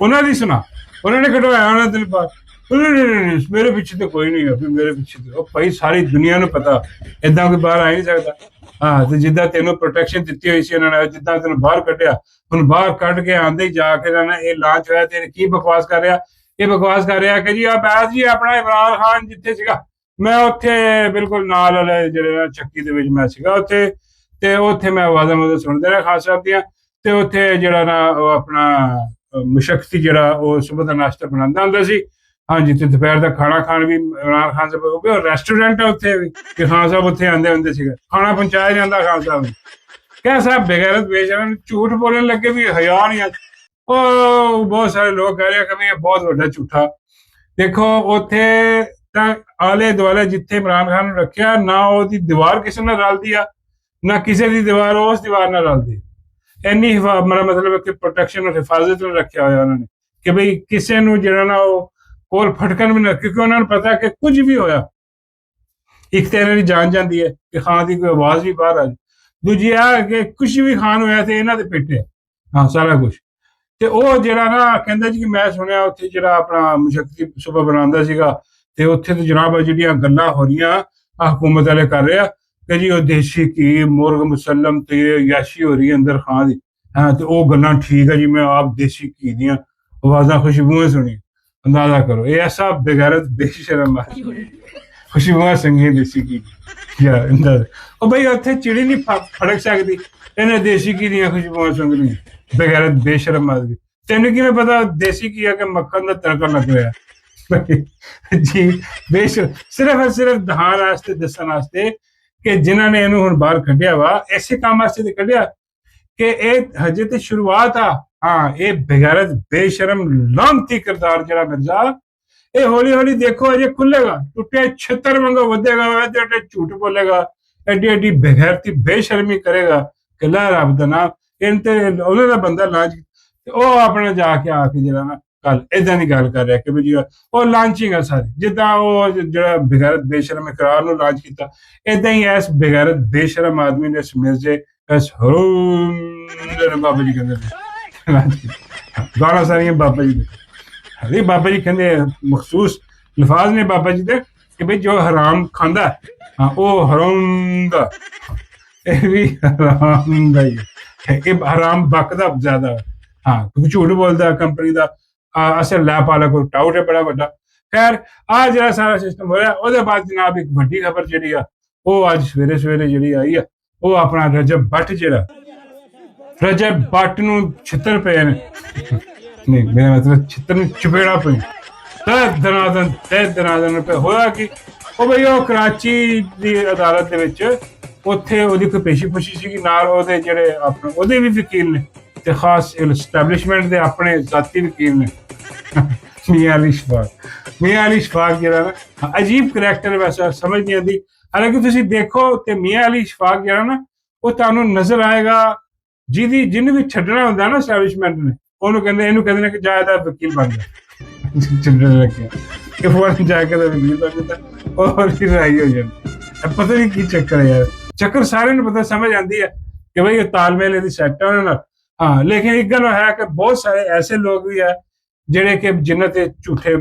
ਉਹਨਾਂ ਦੀ ਸੁਣਾ, ਉਹਨਾਂ ਨੇ ਕਢਵਾਇਆ ਉਹਨਾਂ ਦਿਨ ਬਾਅਦ। ਮੇਰੇ ਪਿੱਛੇ ਤਾਂ ਕੋਈ ਨਹੀਂ ਹੈ, ਮੇਰੇ ਪਿੱਛੇ ਤੇ ਉਹ ਭਾਈ ਸਾਰੀ ਦੁਨੀਆ ਨੂੰ ਪਤਾ, ਏਦਾਂ ਕੋਈ ਬਾਹਰ ਆ ਨਹੀਂ ਸਕਦਾ। ਤੇ ਜਿੱਦਾਂ ਤੈਨੂੰ ਪ੍ਰੋਟੈਕਸ਼ਨ ਦਿੱਤੀ ਹੋਈ ਸੀ ਉਹਨਾਂ ਨੇ, ਜਿੱਦਾਂ ਤੈਨੂੰ ਬਾਹਰ ਕੱਢਿਆ, ਹੁਣ ਬਾਹਰ ਕੱਢ ਕੇ ਆਂਦੇ ਹੀ ਜਾ ਕੇ ਨਾ ਇਹ ਲਾਂਚ ਹੋਇਆ ਤੇ ਕੀ ਬਕਵਾਸ ਕਰ ਰਿਹਾ। ਇਹ ਬਕਵਾਸ ਕਰ ਰਿਹਾ ਕਿ ਜੀ ਬੈਸ ਜੀ ਆਪਣਾ ਇਮਰਾਨ ਖਾਨ ਜਿੱਥੇ ਸੀਗਾ, ਮੈਂ ਉੱਥੇ ਬਿਲਕੁਲ ਨਾਲ ਵਾਲੇ ਜਿਹੜੇ ਚੱਕੀ ਦੇ ਵਿੱਚ ਮੈਂ ਸੀਗਾ ਉੱਥੇ, ਤੇ ਉੱਥੇ ਮੈਂ ਆਵਾਜ਼ਾਂ ਸੁਣਦੇ ਰਿਹਾ ਖਾਸ ਸਾਹਿਬ ਦੀਆਂ। ਤੇ ਉੱਥੇ ਜਿਹੜਾ ਨਾ ਉਹ ਆਪਣਾ ਮੁਸ਼ਕਤੀ ਜਿਹੜਾ ਉਹ ਸੁਬਹ ਦਾ ਨਾਸ਼ਤਾ ਬਣਾਉਂਦਾ ਹੁੰਦਾ ਸੀ। ਹਾਂਜੀ, ਤੇ ਦੁਪਹਿਰ ਦਾ ਖਾਣਾ ਖਾਣ ਵੀ ਇਮਰਾਨ ਖਾਨ ਸਾਹਿਬ, ਕਿਉਂਕਿ ਉਹ ਰੈਸਟੋਰੈਂਟ ਹੈ ਉੱਥੇ ਵੀ, ਕਿ ਖਾਨ ਸਾਹਿਬ ਉੱਥੇ ਆਉਂਦੇ ਹੁੰਦੇ ਸੀਗੇ, ਖਾਣਾ ਪਹੁੰਚਾਇਆ ਜਾਂਦਾ ਖਾਨ ਸਾਹਿਬ ਨੂੰ। कैसा बेगैरत बेशरम, झूठ बोलने लगे भी हया नहीं आता। ਉਹ ਬਹੁਤ ਸਾਰੇ ਲੋਕ ਕਹਿ ਰਹੇ ਕਿ ਇਹ ਬਹੁਤ ਵੱਡਾ ਝੂਠਾ। ਦੇਖੋ ਉੱਥੇ ਤਾਂ ਆਲੇ ਦੁਆਲੇ ਜਿੱਥੇ ਇਮਰਾਨ ਖਾਨ ਨੂੰ ਰੱਖਿਆ, ਨਾ ਉਹਦੀ ਦੀਵਾਰ ਕਿਸੇ ਨਾਲ ਰਲਦੀ ਆ, ਨਾ ਕਿਸੇ ਦੀ ਦੀਵਾਰ ਉਸ ਦੀਵਾਰ ਨਾਲ ਰਲਦੀ। ਇੰਨੀ ਮੇਰਾ ਮਤਲਬ ਹੈ ਕਿ ਪ੍ਰੋਟੈਕਸ਼ਨ ਔਰ ਹਿਫਾਜ਼ਤ ਨਾਲ ਰੱਖਿਆ ਹੋਇਆ ਉਹਨਾਂ ਨੇ, ਕਿ ਬਈ ਕਿਸੇ ਨੂੰ ਜਿਹੜਾ ਨਾ ਉਹ ਕੋਲ ਫਟਕਣ ਵੀ ਨਾ, ਕਿਉਂਕਿ ਉਹਨਾਂ ਨੂੰ ਪਤਾ ਕਿ ਕੁਝ ਵੀ ਹੋਇਆ, ਇੱਕ ਤਾਂ ਇਹਨਾਂ ਦੀ ਜਾਨ ਜਾਂਦੀ ਹੈ ਕਿ ਖਾਨ ਦੀ ਕੋਈ ਆਵਾਜ਼ ਵੀ ਬਾਹਰ ਆ ਜਾਏ, ਦੂਜੀ ਆ ਕਿ ਕੁਝ ਵੀ ਖਾਨ ਹੋਇਆ ਤੇ ਇਹਨਾਂ ਦੇ ਪੇਟੇ ਹਾਂ ਸਾਰਾ ਕੁਝ। ਤੇ ਉਹ ਜਿਹੜਾ ਨਾ ਕਹਿੰਦਾ ਜੀ ਕਿ ਮੈਂ ਸੁਣਿਆ ਉੱਥੇ ਜਿਹੜਾ ਆਪਣਾ ਮੁਸ਼ੱਕਤੀ ਸੂਬਾ ਬਣਾਉਂਦਾ ਸੀਗਾ, ਤੇ ਉੱਥੇ ਤੇ ਜਨਾਬ ਜਿਹੜੀਆਂ ਗੱਲਾਂ ਹੋ ਰਹੀਆਂ ਹਕੂਮਤ ਵਾਲੇ ਕਰ ਰਿਹਾ ਕਿ ਜੀ ਉਹ ਦੇਸੀ ਘੀ ਮੁਰਗ ਮੁਸਲਮ ਤੇ ਯਾਸ਼ੀ ਹੋ ਰਹੀ ਹੈ ਅੰਦਰ ਖਾਂ ਦੀ, ਹਾਂ ਤੇ ਉਹ ਗੱਲਾਂ ਠੀਕ ਹੈ ਜੀ, ਮੈਂ ਆਪ ਦੇਸੀ ਘੀ ਦੀਆਂ ਆਵਾਜ਼ਾਂ ਖੁਸ਼ਬੂਆਂ ਸੁਣੀ। ਅੰਦਾਜ਼ਾ ਕਰੋ ਇਹ ਐਸਾ ਬੇਗੈਰਤ ਬੇਸ਼ਰਮ ਖੁਸ਼ਬੂਆਂ ਸੰਗੀ ਦੇਸੀ ਘੀ ਯਾਰ ਅੰਦਾਜ਼ਾ। ਉਹ ਬਈ ਉੱਥੇ ਚਿੜੀ ਨਹੀਂ ਫੜਕ ਸਕਦੀ, ਇਹਨੇ ਦੇਸੀ ਘੀ ਦੀਆਂ ਖੁਸ਼ਬੂਆਂ ਸੁੰਘਣੀਆਂ, ਬੇਗੈਰਤ ਬੇਸ਼ਰਮ ਆਦਮੀ। ਤੈਨੂੰ ਕਿਵੇਂ ਪਤਾ ਦੇਸੀ ਘੀ ਆ ਕਿ ਮੱਖਣ ਦਾ ਤੜਕਾ ਲੱਗ ਰਿਹਾ ਜੀ? ਬੇਸ਼ਰਮ ਸਿਰਫ ਦਹਾਨ ਵਾਸਤੇ ਦੱਸਣ ਵਾਸਤੇ ਕਿ ਜਿਨ੍ਹਾਂ ਨੇ ਇਹਨੂੰ ਹੁਣ ਬਾਹਰ ਕੱਢਿਆ ਵਾ, ਇਸੇ ਕੰਮ ਵਾਸਤੇ ਤੇ ਕੱਢਿਆ ਕਿ ਇਹ ਹਜੇ ਤੇ ਸ਼ੁਰੂਆਤ ਆ। ਹਾਂ, ਇਹ ਬੇਗੈਰਤ ਬੇਸ਼ਰਮ ਲਾਂਤੀ ਕਿਰਦਾਰ ਜਿਹੜਾ ਮਿਰਜ਼ਾ, ਇਹ ਹੌਲੀ ਹੌਲੀ ਦੇਖੋ ਅਜੇ ਖੁੱਲੇਗਾ, ਟੁੱਟੇ ਛਿੱਤਰ ਵਾਂਗੂ ਵਧੇਗਾ, ਤੇ ਝੂਠ ਬੋਲੇਗਾ, ਐਡੀ ਐਡੀ ਬੇਗੈਰਤੀ ਬੇਸ਼ਰਮੀ ਕਰੇਗਾ ਕਿ ਲਾ ਰੱਬ ਦਾ ਨਾਮ ਇਹਨਾਂ ਤੇ ਉਹਨਾਂ ਦਾ ਬੰਦਾ ਲਾਂਚ। ਉਹ ਆਪਣਾ ਜਾ ਕੇ ਆ ਕੇ ਜਿਹੜਾ ਨਾ ਕੱਲ ਏਦਾਂ ਦੀ ਗੱਲ ਕਰ ਰਿਹਾ ਕਿ ਵੀ ਜੀ ਉਹ ਲਾਂਚਿੰਗ ਆ ਸਾਰੀ, ਜਿੱਦਾਂ ਉਹ ਜਿਹੜਾ ਬੇਗੈਰਤ ਬੇਸ਼ਰਮ ਇਕਰਾਰ ਨੂੰ ਲਾਂਚ ਕੀਤਾ, ਏਦਾਂ ਹੀ ਇਸ ਬੇਗੈਰਤ ਬੇਸ਼ਰਮ ਆਦਮੀ ਨੇ ਇਸ ਮਿਰਜ਼ੇ ਇਸ ਹਰੂਮ ਬਾਬਾ ਜੀ ਕਹਿੰਦੇ ਲਾਂਚ ਕੀਤਾ। ਗਾਣਾ ਸਾਰੀਆਂ ਬਾਬਾ ਜੀ ਦੇ, ਹਰੇ ਬਾਬਾ ਜੀ ਕਹਿੰਦੇ ਮਖਸੂਸ ਲਫ਼ਾਜ਼ ਨੇ ਬਾਬਾ ਜੀ ਦੇ ਕਿ ਬਈ ਜੋ ਹਰਾਮ ਖਾਂਦਾ ਹਾਂ ਉਹ ਹਰਾਮ ਦਾ, ਇਹ ਵੀ ਹਰਾਮ ਦਾ ਹੀ ਹੈ, ਇਹ ਹਰਾਮ ਬਕਦਾ ਜ਼ਿਆਦਾ ਹਾਂ, ਕਿਉਂਕਿ ਝੂਠ ਬੋਲਦਾ ਕੰਪਨੀ ਦਾ ਅਸਲ ਲੈ ਪਾਲਾ ਕੋਈ ਟਾਊਟ ਹੈ ਬੜਾ ਵੱਡਾ। ਖੈਰ ਆ ਜਿਹੜਾ ਸਾਰਾ ਸਿਸਟਮ ਹੋਇਆ, ਉਹਦੇ ਬਾਅਦ ਜਨਾਬ ਇੱਕ ਵੱਡੀ ਖਬਰ ਜਿਹੜੀ ਆ ਉਹ ਅੱਜ ਸਵੇਰੇ ਸਵੇਰੇ ਜਿਹੜੀ ਆਈ ਆ, ਉਹ ਆਪਣਾ ਰਜਬ ਬੱਟ ਜਿਹੜਾ ਰਜਬ ਬੱਟ ਨੂੰ ਛਿੱਤਰ ਪਏ ਨੇ, ਨਹੀਂ ਮੇਰਾ ਮਤਲਬ ਛਿੱਤਰ ਨੂੰ ਚਪੇੜਾ ਪਈ ਤੈ ਦਨਾਦਨ ਪੇ ਹੋਇਆ ਕਿ ਉਹ ਬਈ ਉਹ ਕਰਾਚੀ ਦੀ ਅਦਾਲਤ ਦੇ ਵਿੱਚ ਉੱਥੇ ਉਹਦੀ ਕੋਈ ਪੇਸ਼ੀ ਪੁਸ਼ੀ ਸੀਗੀ, ਨਾਲ ਉਹਦੇ ਜਿਹੜੇ ਆਪਣੇ ਉਹਦੇ ਵੀ ਵਕੀਲ ਨੇ ਤੇ ਖਾਸ ਐਸਟੈਬਲਿਸ਼ਮੈਂਟ ਦੇ ਆਪਣੇ ਜ਼ਾਤੀ ਵਕੀਲ ਨੇ। ਮੀਆਂ ਅਲੀ ਸ਼ਫਾਕ ਜਿਹੜਾ ਨਾ ਅਜੀਬ ਕਰੈਕਟਰ ਵੈਸਾ ਸਮਝ ਨਹੀਂ ਆਉਂਦੀ, ਹਾਲਾਂਕਿ ਤੁਸੀਂ ਦੇਖੋ ਤੇ ਮੀਆਂ ਅਲੀ ਸ਼ਫਾਕ ਜਿਹੜਾ ਨਾ ਉਹ ਤੁਹਾਨੂੰ ਨਜ਼ਰ ਆਏਗਾ, ਜਿਹਨੂੰ ਵੀ ਛੱਡਣਾ ਹੁੰਦਾ ਨਾ ਐਸਟੈਬਲਿਸ਼ਮੈਂਟ ਨੇ ਉਹਨੂੰ ਕਹਿੰਦੇ, ਇਹਨੂੰ ਕਹਿੰਦੇ ਨੇ ਕਿ ਜਾਇਦਾ ਵਕੀਲ ਬਣ ਜਾ, ਛੱਡਣ ਲੱਗਿਆ ਕਿ ਫੌਰਨ ਜਾ ਕੇ ਵਕੀਲ ਬਣ ਜਾਂਦਾ ਔਰ ਫਿਰ ਰਾਈ ਹੋ ਜਾਂਦੀ। ਪਤਾ ਨਹੀਂ ਕੀ ਚੱਕਰ ਹੈ ਯਾਰ, ਚੱਕਰ ਸਾਰਿਆਂ ਨੂੰ ਪਤਾ ਸਮਝ ਆਉਂਦੀ ਹੈ ਕਿ ਬਈ ਇਹ ਤਾਲਮੇਲ ਇਹਦੀ ਸੈੱਟ ਹੈ ਉਹਨਾਂ ਨਾਲ। ਹਾਂ, ਲੇਕਿਨ ਇੱਕ ਗੱਲ ਹੈ ਕਿ ਬਹੁਤ ਸਾਰੇ ਐਸੇ ਲੋਕ ਵੀ ਹੈ ਜਿਹੜੇ ਕਿ ਜਿਨ੍ਹਾਂ ਤੇ ਝੂਠੇ,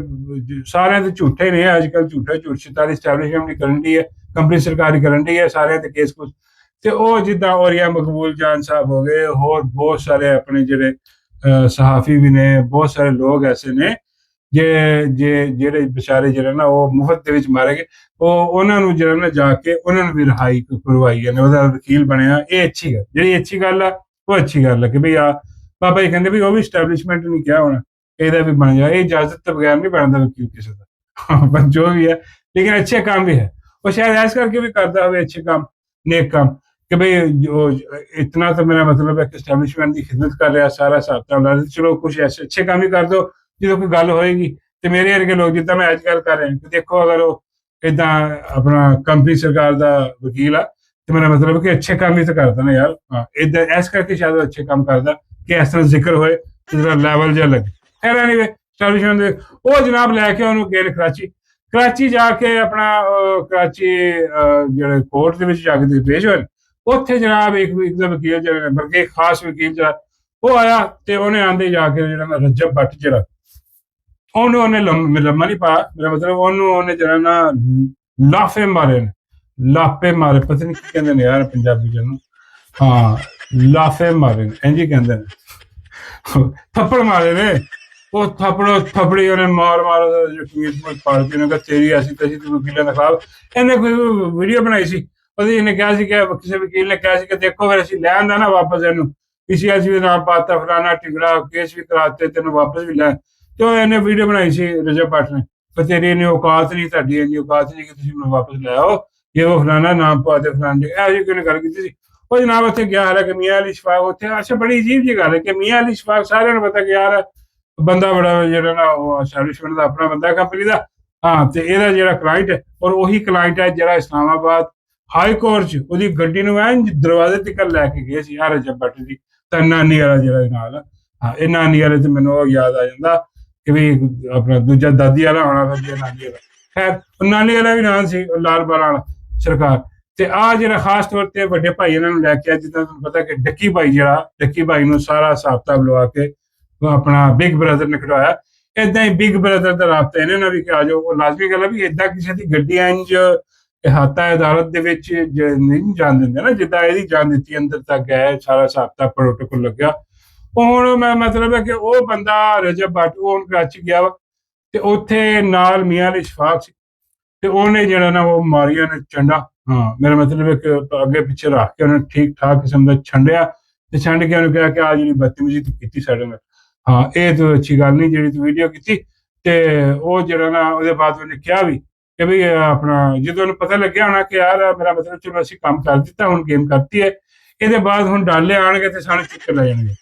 ਸਾਰਿਆਂ ਤੇ ਝੂਠੇ ਨਹੀਂ ਹੈ ਅੱਜ ਕੱਲ੍ਹ, ਝੂਠ ਸ਼ਿਤਾਰੀ ਐਸਟੈਬਲਿਸ਼ਮੈਂਟ ਦੀ ਕਰਨ ਦੀ ਹੈ, ਕੰਪਨੀ ਸਰਕਾਰੀ ਕਰਨ ਦੀ ਹੈ, ਸਾਰਿਆਂ ਤੇ ਕੇਸ ਕੁਛ ਤੇ ਉਹ ਜਿੱਦਾਂ ਔਰੀਆ ਮਕਬੂਲ ਜਾਨ ਸਾਹਿਬ ਹੋ ਗਏ, ਹੋਰ ਬਹੁਤ ਸਾਰੇ ਆਪਣੇ ਜਿਹੜੇ ਸਹਾਫੀ ਵੀ ਨੇ, ਬਹੁਤ ਸਾਰੇ ਲੋਕ ਐਸੇ ਨੇ ਜਿਹੜੇ ਵਿਚਾਰੇ ਜਿਹੜਾ ਨਾ ਉਹ ਮੁਫਤ ਦੇ ਵਿੱਚ ਮਾਰੇ ਗਏ, ਉਹ ਉਹਨਾਂ ਨੂੰ ਜਿਹੜਾ ਨਾ ਜਾ ਕੇ ਉਹਨਾਂ ਨੂੰ ਵੀ ਰਿਹਾਈ ਕਰਵਾਈ ਜਾਂਦੇ, ਉਹਦਾ ਵਕੀਲ ਬਣਿਆ। ਇਹ ਅੱਛੀ ਗੱਲ, ਜਿਹੜੀ ਅੱਛੀ ਗੱਲ ਆ ਉਹ ਅੱਛੀ ਗੱਲ ਹੈ ਕਿ ਬਈ ਆ ਬਾਬਾ ਜੀ ਕਹਿੰਦੇ ਵੀ ਉਹ ਵੀ ਐਸਟੈਬਲਿਸ਼ਮੈਂਟ ਨਹੀਂ ਕਿਹਾ ਹੋਣਾ, ਇਹਦਾ ਵੀ ਬਣ ਜਾ, ਇਹ ਇਜਾਜ਼ਤ ਤੋਂ ਬਗੈਰ ਨਹੀਂ ਬਣਦਾ ਵਕੀਲ ਕਿਸੇ ਦਾ, ਪਰ ਜੋ ਵੀ ਹੈ ਲੇਕਿਨ ਅੱਛੇ ਕੰਮ ਵੀ ਹੈ, ਉਹ ਸ਼ਾਇਦ ਇਸ ਕਰਕੇ ਵੀ ਕਰਦਾ ਹੋਵੇ ਅੱਛੇ ਕੰਮ, ਨੇਕ ਕੰਮ, ਕਿ ਬਈ ਜੋ ਇਤਨਾ ਤਾਂ ਮੇਰਾ ਮਤਲਬ ਹੈ ਕਿ ਐਸਟੈਬਲਿਸ਼ਮੈਂਟ ਦੀ ਖਿਦਮਤ ਕਰ ਰਿਹਾ, ਸਾਰਾ ਹਿਸਾਬ ਤਾਂ ਚਲੋ ਕੁਛ ਐਸੇ ਅੱਛੇ ਕੰਮ ਹੀ ਕਰ ਦੋ ਜਦੋਂ ਕੋਈ ਗੱਲ ਹੋਏਗੀ। ਤੇ ਮੇਰੇ ਵਰਗੇ ਲੋਕ ਜਿੱਦਾਂ ਮੈਂ ਅੱਜ ਕੱਲ੍ਹ ਕਰ ਰਿਹਾ ਕਿ ਦੇਖੋ ਅਗਰ ਉਹ ਏਦਾਂ ਆਪਣਾ ਕੰਪਨੀ ਸਰਕਾਰ ਦਾ ਵਕੀਲ ਆ ਤੇ ਮੇਰਾ ਮਤਲਬ ਕਿ ਅੱਛੇ ਕੰਮ ਹੀ ਤਾਂ ਕਰਦਾ ਨਾ ਯਾਰ, ਹਾਂ ਏਦਾਂ ਇਸ ਕਰਕੇ ਸ਼ਾਇਦ ਉਹ ਅੱਛੇ ਕੰਮ ਕਰਦਾ ਕਿ ਇਸ ਤਰ੍ਹਾਂ ਜ਼ਿਕਰ ਹੋਏ ਜਿਹੜਾ ਲੈਵਲ ਜਿਹਾ ਲੱਗੇ। ਖੈਰ ਐਨੀਵੇ ਐਸਟੈਬਲਿਸ਼ਮੈਂਟ ਦੇ ਉਹ ਜਨਾਬ ਲੈ ਕੇ ਉਹਨੂੰ ਗਏ ਕਰਾਚੀ ਜਾ ਕੇ ਆਪਣਾ ਕਰਾਚੀ ਜਿਹੜੇ ਕੋਰਟ ਦੇ ਵਿੱਚ ਜਾ ਕੇ ਪੇਸ਼ ਹੋਏ, ਉੱਥੇ ਜਨਾਬ ਇੱਕ ਦਾ ਵਕੀਲ ਜਿਹੜਾ ਬਲਕਿ ਖਾਸ ਵਕੀਲ ਜਿਹੜਾ ਉਹ ਆਇਆ ਤੇ ਉਹਨੇ ਆਂਦੇ ਜਾ ਕੇ ਜਿਹੜਾ ਰਜਬ ਬੱਟ ਜਿਹੜਾ ਉਹਨੇ ਲੰਮਾ ਨਹੀਂ ਪਾਇਆ, ਮੇਰਾ ਮਤਲਬ ਉਹਨੇ ਜਿਹੜਾ ਨਾ ਲਾਫੇ ਮਾਰੇ ਨੇ, ਲਾਪੇ ਮਾਰੇ, ਪਤਾ ਨਹੀਂ ਕੀ ਕਹਿੰਦੇ ਨੇ ਯਾਰ ਪੰਜਾਬੀ ਜਿਹਨੂੰ, ਹਾਂ ਲਾਫੇ ਮਾਰੇ ਨੇ ਇੰਝ ਕਹਿੰਦੇ ਨੇ, ਥੱਪੜ ਮਾਰੇ ਨੇ, ਉਹ ਥੱਪੜੀ ਉਹਨੇ ਮਾਰ ਪਾੜ ਕੇ ਉਹਨੇ ਤੇਰੀ ਐਸੀ ਤੈਸੀ ਤੂੰ ਵਕੀਲਾਂ ਦਾ ਖਿਲਾਫ। ਇਹਨੇ ਕੋਈ ਵੀਡੀਓ ਬਣਾਈ ਸੀ, ਉਹਦੀ ਇਹਨੇ ਕਿਹਾ ਸੀ ਕਿ ਕਿਸੇ ਵਕੀਲ ਨੇ ਕਿਹਾ ਸੀ ਕਿ ਦੇਖੋ ਫਿਰ ਅਸੀਂ ਲੈ ਆਂਦਾ ਨਾ ਵਾਪਸ ਇਹਨੂੰ, PCS ਵੀ ਨਾਮ ਪਾਤਾ, ਫਲਾਣਾ ਟਿਕੜਾ ਕੇਸ ਵੀ ਕਰਾਤੇ, ਤੈਨੂੰ ਵਾਪਸ ਵੀ ਲੈ, ਤੇ ਇਹਨੇ ਵੀਡੀਓ ਬਣਾਈ ਸੀ ਰਜਬ ਬੱਟ ਨੇ, तेरी इन्नी औकात नहीं, ਤੁਹਾਡੀ ਇੰਨੀ ਔਕਾਤ नहीं कि ਤੁਸੀਂ ਮੈਨੂੰ ਵਾਪਸ ਲੈ ਆਓ, ये वो फलाना नाम पा दे फलाने, ਇਹ ਜਿਹੀ ਕੋਈ ਗੱਲ ਕੀਤੀ ਸੀ। ਉਹ ਜਨਾਬ ਉੱਥੇ ਗਿਆ, ਹਾਲਾਂਕਿ ਮੀਆਂ ਅਲੀ ਸ਼ਫਾਕ ਉੱਥੇ, ਅੱਛਾ ਬੜੀ ਅਜੀਬ ਜਿਹੀ ਗੱਲ ਹੈ ਕਿ ਮੀਆਂ ਅਲੀ ਸ਼ਫਾਕ ਸਾਰਿਆਂ ਨੂੰ ਪਤਾ ਕਿ ਯਾਰ ਬੰਦਾ ਬੜਾ ਜਿਹੜਾ ਨਾ ਉਹ ਐਸਟੈਬਲਿਸ਼ਮੈਂਟ ਦਾ ਆਪਣਾ ਬੰਦਾ ਕੰਪਨੀ ਦਾ, ਹਾਂ, ਤੇ ਇਹਦਾ ਜਿਹੜਾ ਕਲਾਇੰਟ ਹੈ, ਔਰ ਉਹੀ ਕਲਾਇੰਟ ਹੈ ਜਿਹੜਾ ਇਸਲਾਮਾਬਾਦ ਹਾਈ ਕੋਰਟ 'ਚ ਉਹਦੀ ਗੱਡੀ ਨੂੰ ਐਂ ਦਰਵਾਜ਼ੇ ਤੱਕ ਲੈ ਕੇ ਗਏ ਸੀ ਯਾਰ ਰਜਬ ਭੱਟ ਦੀ, ਤਾਂ ਨਾਨੀ ਵਾਲਾ ਜਿਹੜਾ ਨਾਲ, ਹਾਂ, ਇਹ ਨਾਨੀ ਵਾਲੇ ਤੇ ਮੈਨੂੰ ਉਹ ਯਾਦ ਆ ਜਾਂਦਾ ਕਿ ਵੀ ਆਪਣਾ ਦੂਜਾ ਦਾਦੀ ਵਾਲਾ ਹੋਣਾ ਫਿਰ ਨਾਨੀ ਵਾਲਾ, ਖੈਰ ਨਾਨੀ ਵਾਲਾ ਵੀ ਨਾਂ ਸੀ ਲਾਲ ਬਾਲਾਂ ਵਾਲਾ ਸਰਕਾਰ। ਤੇ ਆ ਜਿਹੜਾ ਖਾਸ ਤੌਰ ਤੇ ਵੱਡੇ ਭਾਈ ਇਹਨਾਂ ਨੂੰ ਲੈ ਕੇ, ਜਿੱਦਾਂ ਤੁਹਾਨੂੰ ਪਤਾ ਕਿ ਡੱਕੀ ਭਾਈ ਜਿਹੜਾ, ਡੱਕੀ ਭਾਈ ਨੂੰ ਸਾਰਾ ਹਿਸਾਬ ਕਿਤਾਬ ਲਵਾ ਕੇ ਆਪਣਾ ਬਿਗ ਬ੍ਰਦਰ ਨੇ ਕਢਵਾਇਆ, ਏਦਾਂ ਹੀ ਬਿਗ ਬ੍ਰਦਰ ਦਾ ਰਾਬਤਾ ਇਹਨਾਂ ਨਾਲ ਵੀ ਕਿ ਆ ਜਾਓ। ਉਹ ਲਾਜ਼ਮੀ ਗੱਲ ਹੈ ਵੀ ਏਦਾਂ ਕਿਸੇ ਦੀ ਗੱਡੀ ਇੰਜ ਇਹਾਤਾ ਅਦਾਲਤ ਦੇ ਵਿੱਚ ਨਹੀਂ ਜਾਣ ਦਿੰਦੇ ਨਾ, ਜਿੱਦਾਂ ਇਹਦੀ ਜਾਣ ਦਿੱਤੀ, ਅੰਦਰ ਤੱਕ ਗਏ, ਸਾਰਾ ਹਿਸਾਬ ਕਿਤਾਬ ਪ੍ਰੋਟੋਕੋਲ ਲੱਗਿਆ। ਉਹ ਹੁਣ ਮੈਂ ਮਤਲਬ ਹੈ ਕਿ ਉਹ ਬੰਦਾ ਰਜਬ ਭੱਟ ਉਹ ਹੁਣ ਕਰਾਚੀ ਗਿਆ ਵਾ, ਤੇ ਉੱਥੇ ਨਾਲ ਮੀਆਂ ਅਲੀ ਸ਼ਫਾਕ ਸੀ, ਤੇ ਉਹਨੇ ਜਿਹੜਾ ਨਾ ਉਹ ਮਾਰੀਆਂ ਨੇ ਚੰਡਾ, ਹਾਂ, ਮੇਰਾ ਮਤਲਬ ਹੈ ਕਿ ਅੱਗੇ ਪਿੱਛੇ ਰੱਖ ਕੇ ਉਹਨੇ ਠੀਕ ਠਾਕ ਕਿਸਮ ਦਾ ਛੰਡਿਆ, ਤੇ ਛੰਡ ਕੇ ਉਹਨੂੰ ਕਿਹਾ ਕਿ ਆ ਜਿਹੜੀ ਬਦਤਮੀਜ਼ੀ ਤੂੰ ਕੀਤੀ ਸਾਡੇ ਨਾਲ, ਹਾਂ, ਇਹ ਤਾਂ ਅੱਛੀ ਗੱਲ ਨਹੀਂ ਜਿਹੜੀ ਤੂੰ ਵੀਡੀਓ ਕੀਤੀ। ਤੇ ਉਹ ਜਿਹੜਾ ਨਾ ਉਹਦੇ ਬਾਅਦ ਉਹਨੇ ਕਿਹਾ ਵੀ ਕਿ ਵੀ ਆਪਣਾ ਜਦੋਂ ਉਹਨੂੰ ਪਤਾ ਲੱਗਿਆ ਹੋਣਾ ਕਿ ਯਾਰ ਮੇਰਾ ਮਤਲਬ ਚਲੋ ਅਸੀਂ ਕੰਮ ਕਰ ਦਿੱਤਾ, ਹੁਣ ਗੇਮ ਕਰਤੀ ਹੈ, ਇਹਦੇ ਬਾਅਦ ਹੁਣ ਡਾਲੇ ਆਣਗੇ ਤੇ ਸਾਨੂੰ ਚੁੱਕ ਕੇ ਲੈ ਜਾਣਗੇ